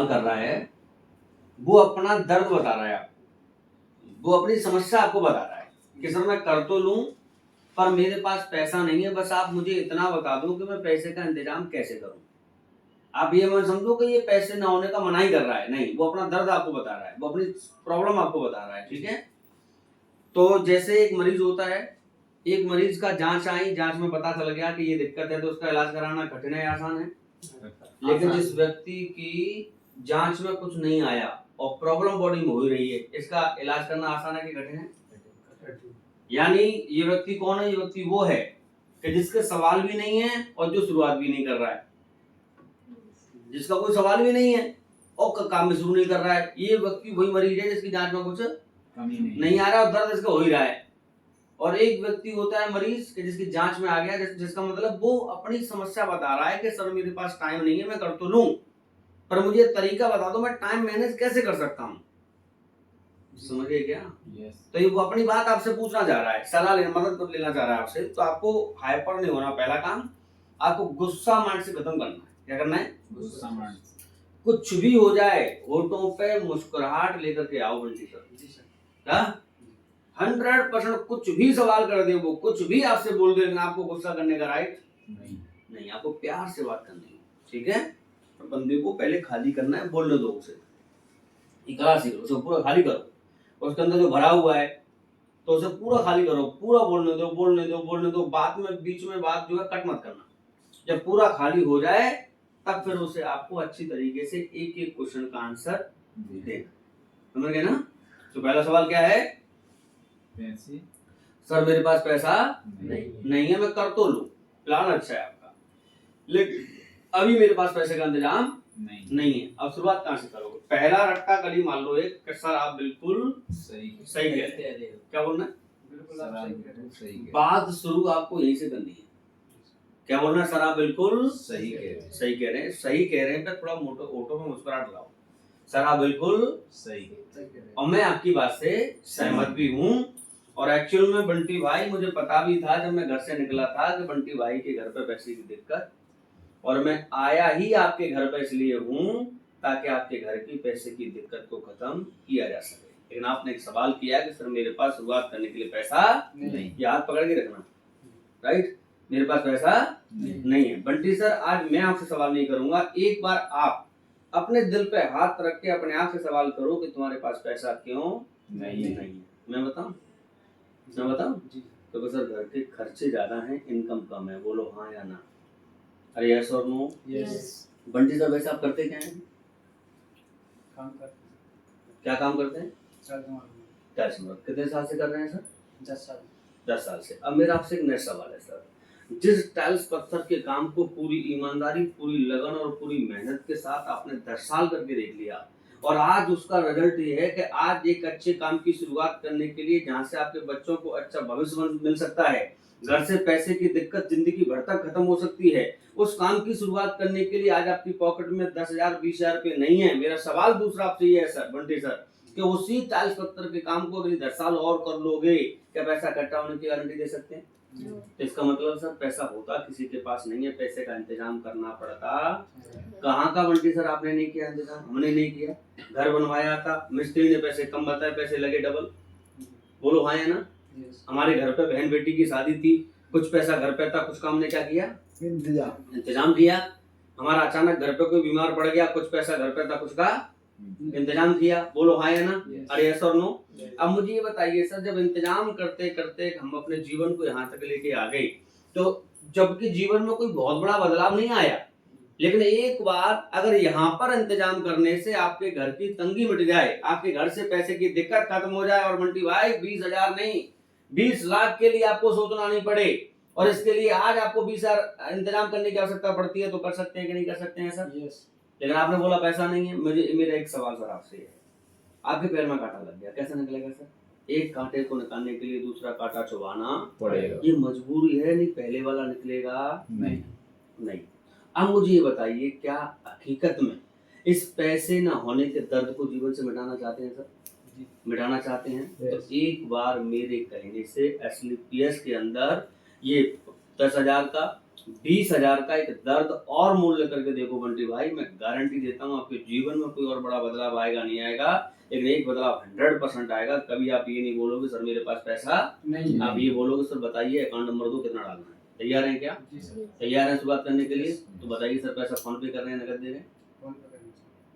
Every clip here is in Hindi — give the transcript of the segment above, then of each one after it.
कर रहा है, वो अपना दर्द बता रहा है आपको, वो अपनी समस्या आपको बता रहा है कि सर मैं कर तो लूं पर मेरे पास पैसा नहीं है, बस आप मुझे इतना बता दो कि मैं पैसे का इंतजाम कैसे करूं। आप ये मत समझो कि ये पैसे ना होने का मना ही कर रहा है, नहीं, वो अपना दर्द आपको बता रहा है, वो अपनी प्रॉब्लम आपको बता रहा है। ठीक है, तो जैसे एक मरीज होता है, एक मरीज का जांच आई, जांच में पता चल गया कि ये दिक्कत है, तो उसका इलाज कराना कठिन है आसान है? लेकिन जिस व्यक्ति की जांच में कुछ नहीं आया और प्रॉब्लम बॉडी में हो ही रही है, इसका इलाज करना आसान है कि कठिन है? यानी ये व्यक्ति कौन है? ये व्यक्ति वो है कि जिसके सवाल भी नहीं है और जो शुरुआत भी नहीं कर रहा है, जिसका कोई सवाल भी नहीं है और काम भी शुरू नहीं कर रहा है। ये व्यक्ति वही मरीज है जिसकी जांच में कुछ नहीं आ रहा और दर्द इसका हो ही रहा है। और एक व्यक्ति होता है मरीज कि जिसकी जांच में आ गया, जिसका मतलब वो अपनी समस्या बता रहा है कि सर मेरे पास टाइम नहीं है, मैं कर तो लूं पर मुझे तरीका बता दो, मैं टाइम मैनेज कैसे कर सकता हूँ। समझ गए क्या? तो ये वो अपनी बात आपसे पूछना चाह रहा है, सलाह लेना, मदद लेना चाह रहा है आपसे। तो आपको हाइपर नहीं होना, पहला काम आपको गुस्सा माइंड से खत्म करना है। क्या करना है? गुस्सा माइंड। कुछ भी हो जाए होठों पे मुस्कुराहट लेकर के आओ बंटी सर। 100% कुछ भी सवाल कर दे, वो कुछ भी आपसे बोल दे, लेकिन आपको गुस्सा करने का राइट नहीं, आपको प्यार से बात करनी है। ठीक है, तो बंदे को पहले खाली करना है, बोलने दो उसे, इकरार से उसे पूरा खाली करो, उसके अंदर जो भरा हुआ है तो उसे पूरा खाली करो, पूरा बोलने दो, बोलने दो, बोलने दो, बात में बीच में बात जो है कट मत करना। जब पूरा खाली हो जाए तब फिर उसे आपको अच्छी तरीके से एक एक क्वेश्चन का आंसर देना। समझ गए ना? तो पहला सवाल क्या है? सर मेरे पास पैसा नहीं है, मैं कर तो लूं, प्लान अच्छा है आपका, लेकिन अभी मेरे पास पैसे का इंतजाम नहीं है। अब शुरुआत कहां से करोगे? पहला रट्टा कली मान लो एक कि सर आप बिल्कुल सही कह रहे हैं। क्या बोलना है? बिल्कुल सही। बात शुरू आपको यहीं से करनी है। क्या बोलना है? सर आप बिल्कुल सही कह रहे हैं। सही कह रहे हैं, सही कह रहे हैं पे थोड़ा मोटो ऑटो में मुस्कुराहट लाओ। सर आप बिल्कुल सही और मैं आपकी बात से सहमत भी हूँ। और एक्चुअल में बंटी भाई मुझे पता भी था जब मैं घर से निकला था कि बंटी भाई के घर पे पैसे की दिक्कत, और मैं आया ही आपके घर पे इसलिए हूँ ताकि आपके घर की पैसे की दिक्कत को खत्म किया जा सके। लेकिन आपने एक सवाल किया कि सर मेरे पास शुरुआत करने के लिए पैसा नहीं, ये हाथ पकड़ के रखना, राइट? मेरे पास पैसा नहीं है। बंटी सर आज मैं आपसे सवाल नहीं करूंगा, एक बार आप अपने दिल पे हाथ रख के अपने आप से सवाल करो कि तुम्हारे पास पैसा क्यों नहीं है। मैं बताऊं? तो सर घर के खर्चे ज्यादा हैं, इनकम कम है। बोलो हाँ या ना? अरे यस और नो? यस। बंटी साहब वैसे आप करते क्या हैं? काम करते हैं। क्या काम करते हैं? कितने साल से कर रहे हैं सर? 10 साल से। अब मेरा आपसे एक नेक्स्ट सवाल है सर, जिस टाइल्स पत्थर के काम को पूरी ईमानदारी, पूरी लगन और पूरी मेहनत के साथ आपने 10 साल करके देख लिया और आज उसका रिजल्ट ये है कि आज एक अच्छे काम की शुरुआत करने के लिए जहाँ से आपके बच्चों को अच्छा भविष्य मिल सकता है, घर से पैसे की दिक्कत जिंदगी भर तक खत्म हो सकती है, उस काम की शुरुआत करने के लिए आज आपकी पॉकेट में 10,000 20,000 रुपए नहीं है। मेरा सवाल दूसरा आपसे ये है सर, बंटी सर, कि उसी टाइल्स पत्थर के काम को अगले 10 साल और कर लोगे, क्या पैसा इकट्ठा होने की गारंटी दे सकते हैं? तो इसका मतलब सर पैसा होता किसी के पास नहीं है, पैसे का इंतजाम करना पड़ता कहाँ का? बंटी सर आपने नहीं किया इंतजाम, हमने नहीं किया। घर बनवाया था, मिस्त्री ने पैसे कम बताए, पैसे लगे डबल। बोलो हाँ या ना? हमारे घर पे बहन बेटी की शादी थी, कुछ पैसा घर पे था, कुछ काम ने क्या किया? इंतजाम किया। हमारा अचानक घर पे कोई बीमार पड़ गया, कुछ पैसा घर पे था, कुछ का इंतजाम किया। बोलो हाँ या ना? अरे यस और नो? अब मुझे ये बताइए सर, जब इंतजाम करते करते हम अपने जीवन को यहाँ तक लेके आ गए, तो जबकि जीवन में कोई बहुत बड़ा बदलाव नहीं आया, लेकिन एक बार अगर यहाँ पर इंतजाम करने से आपके घर की तंगी मिट जाए, आपके घर से पैसे की दिक्कत खत्म हो जाए, और बंटी भाई 20,000 नहीं 20 लाख के लिए आपको सोचना नहीं पड़े, और इसके लिए आज आपको 20,000 इंतजाम करने की आवश्यकता पड़ती है, तो कर सकते हैं कि नहीं कर सकते हैं सर? yes. लेकिन आपने बोला पैसा नहीं है। मेरा एक सवाल सर आपसे है, आपके पैर में कांटा लग गया, कैसे निकलेगा सर? एक कांटे को निकालने के लिए दूसरा कांटा चुभाना पड़ेगा, ये मजबूरी है, नहीं पहले वाला निकलेगा नहीं। अब मुझे ये बताइए, क्या हकीकत में इस पैसे न होने के दर्द को जीवन से मिटाना चाहते हैं सर? मिटाना चाहते हैं तो एक बार मेरे कहने से एसलीपीएस के अंदर ये 10,000 का 20,000 का एक दर्द और मूल्य करके देखो बंटी भाई, मैं गारंटी देता हूँ आपके जीवन में कोई और बड़ा बदलाव आएगा नहीं आएगा, लेकिन एक बदलाव 100% आएगा। कभी आप ये नहीं बोलोगे सर मेरे पास पैसा नहीं, आप ये बोलोगे सर बताइए अकाउंट नंबर दो कितना डालना है। तैयार हैं क्या? तैयार हैं शुरुआत करने के लिए? तो बताइए सर पैसा फोन पे कर रहे हैं नगद दे रहे हैं?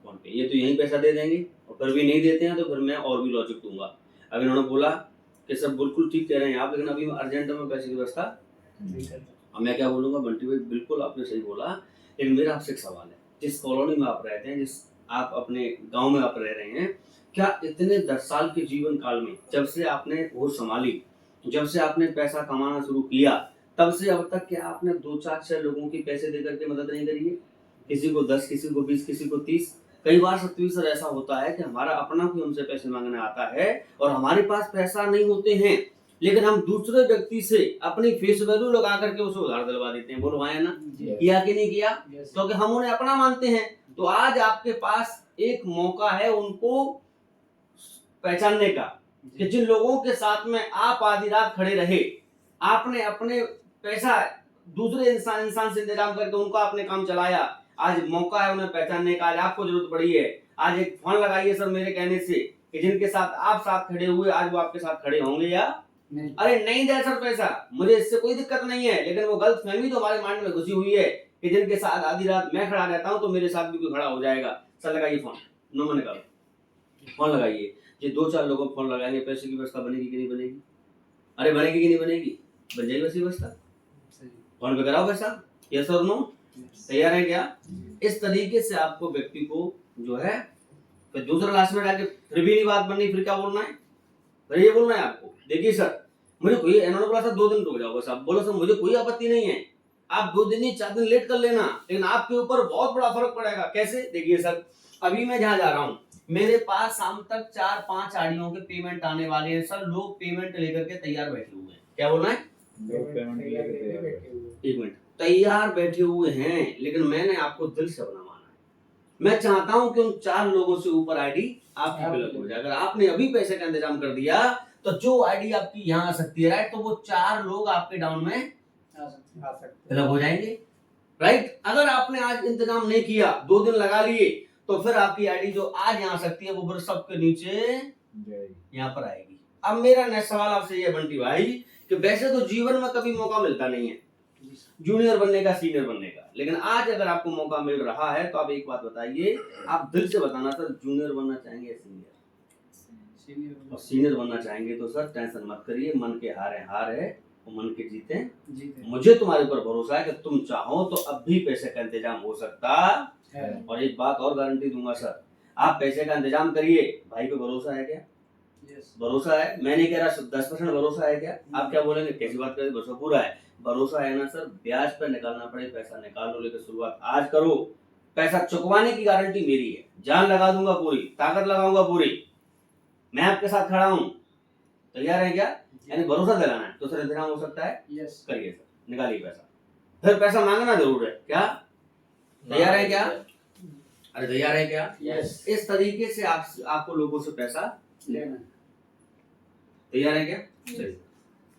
फोन पे। ये तो यही पैसा दे देंगे और फिर भी नहीं देते हैं तो फिर मैं और भी लॉजिक दूंगा। अब इन्होंने बोला कि सर बिल्कुल ठीक कह रहे हैं आप, लेकिन अभी अर्जेंट में पैसे की व्यवस्था नहीं करता। अब मैं क्या बोलूंगा बंटी भाई, बिल्कुल आपने सही बोला, लेकिन मेरा आपसे एक सवाल है, जिस कॉलोनी में आप रहते हैं, जिस आप अपने गांव में आप रह रहे हैं, क्या इतने 10 साल के जीवन काल में जब से आपने होश संभाली, जब से आपने पैसा कमाना शुरू किया, तब से अब तक क्या आपने 2-4-6 लोगों की पैसे देकर के मदद नहीं करी है? किसी को 10, किसी को 20, किसी को 30। कई बार सत्वी सर ऐसा होता है कि हमारा अपना कोई हमसे पैसे मांगने आता है और हमारे पास पैसा नहीं होते हैं, लेकिन हम दूसरे व्यक्ति से अपनी फेस वैल्यू लगा करके उसे उधार दिलवा देते हैं। बोलो हाँ या ना? किया कि नहीं किया? क्योंकि हम उन्हें अपना मानते हैं। तो आज आपके पास एक मौका है उनको पहचानने का कि जिन लोगों के साथ में आप आधी रात खड़े रहे, आपने अपने पैसा दूसरे इंसान से इंतजाम करके उनका आपने काम चलाया, आज मौका है उन्हें पहचानने का। आज आपको जरूरत पड़ी है, आज एक फोन लगाइए सर मेरे कहने से कि जिनके साथ आप साथ खड़े हुए आज वो आपके साथ खड़े होंगे या नहीं। अरे नहीं दे सर पैसा, मुझे इससे कोई दिक्कत नहीं है, लेकिन वो गलत फहमी तो हमारे माइंड में घुसी हुई है कि जिनके साथ आधी रात मैं खड़ा रहता हूँ तो मेरे साथ भी कोई खड़ा हो जाएगा। सर लगाइए फोन, नंबर निकालो, फोन लगाइए। ये 2-4 लोगों को फोन लगाएंगे, पैसे की व्यवस्था बनेगी कि नहीं बनेगी? अरे बनेगी कि नहीं बनेगी? बन जाएगी वैसी व्यवस्था। फोन पे कराओ पैसा, यस और नो? तैयार है क्या? इस तरीके से आपको व्यक्ति को जो है फिर दूसरा लास्ट में डाल के फिर भी नहीं बात बननी, फिर क्या बोलना है? फिर ये बोलना है आपको, देखिए सर मुझे कोई, इन्होंने बोला सर 2 दिन रुक जाओ बस, आप बोलो सर मुझे कोई आपत्ति नहीं है, आप 2 दिन नहीं 4 दिन लेट कर लेना, लेकिन आपके ऊपर बहुत बड़ा फर्क पड़ेगा। कैसे? देखिए सर अभी मैं जहाँ जा रहा हूँ मेरे पास शाम तक 4-5 आड़ियों के पेमेंट आने वाले हैं सर, लोग पेमेंट लेकर के तैयार बैठे हुए हैं। क्या बोलना है? एक मिनट, तैयार बैठे हुए हैं, लेकिन मैंने आपको दिल से अपना माना है। मैं चाहता हूं कि उन 4 लोगों से ऊपर आईडी आपकी फिलअप हो जाए। अगर आपने अभी पैसे का इंतजाम कर दिया तो जो आईडी आपकी यहाँ आ सकती है राइट, तो वो 4 लोग आपके डाउन में आ सकते फिलअप हो जाएंगे राइट। अगर आपने आज इंतजाम नहीं किया, 2 दिन लगा लिए, तो फिर आपकी आईडी जो आज यहाँ आ सकती है वो फिर सबके नीचे यहाँ पर आएगी। अब मेरा नेक्स्ट सवाल आपसे ये बंटी भाई कि वैसे तो जीवन में कभी मौका मिलता नहीं है जूनियर बनने का, सीनियर बनने का, लेकिन आज अगर आपको मौका मिल रहा है तो आप एक बात बताइए, आप दिल से बताना सर जूनियर बनना चाहेंगे या सीनियर? और सीनियर बनना चाहेंगे तो सर टेंशन मत करिए, मन के हार है और मन के जीते। मुझे तुम्हारे ऊपर भरोसा है कि तुम चाहो तो अब भी पैसे का इंतजाम हो सकता है। और एक बात और गारंटी दूंगा सर, आप पैसे का इंतजाम करिए, भाई पे भरोसा है क्या? भरोसा है, मैं नहीं कह रहा 10% भरोसा है क्या? आप क्या बोलेंगे कैसी बात करें? भरोसा पूरा है। भरोसा है ना सर, ब्याज पर निकालना पड़े पैसा निकाल लो, लेकिन शुरुआत आज करो। पैसा चुकवाने की गारंटी मेरी है, जान लगा दूंगा पूरी, ताकत लगाऊंगा पूरी, मैं आपके साथ खड़ा हूं। तैयार है क्या? यानी भरोसा दिलाना है तो सर इंतजाम हो सकता है। यस करिए सर, निकालिए पैसा, फिर पैसा मांगना जरूर है। क्या तैयार है क्या? अरे तैयार है क्या? यस। इस तरीके से आपको लोगों से पैसा लेना। तैयार है क्या? चलिए।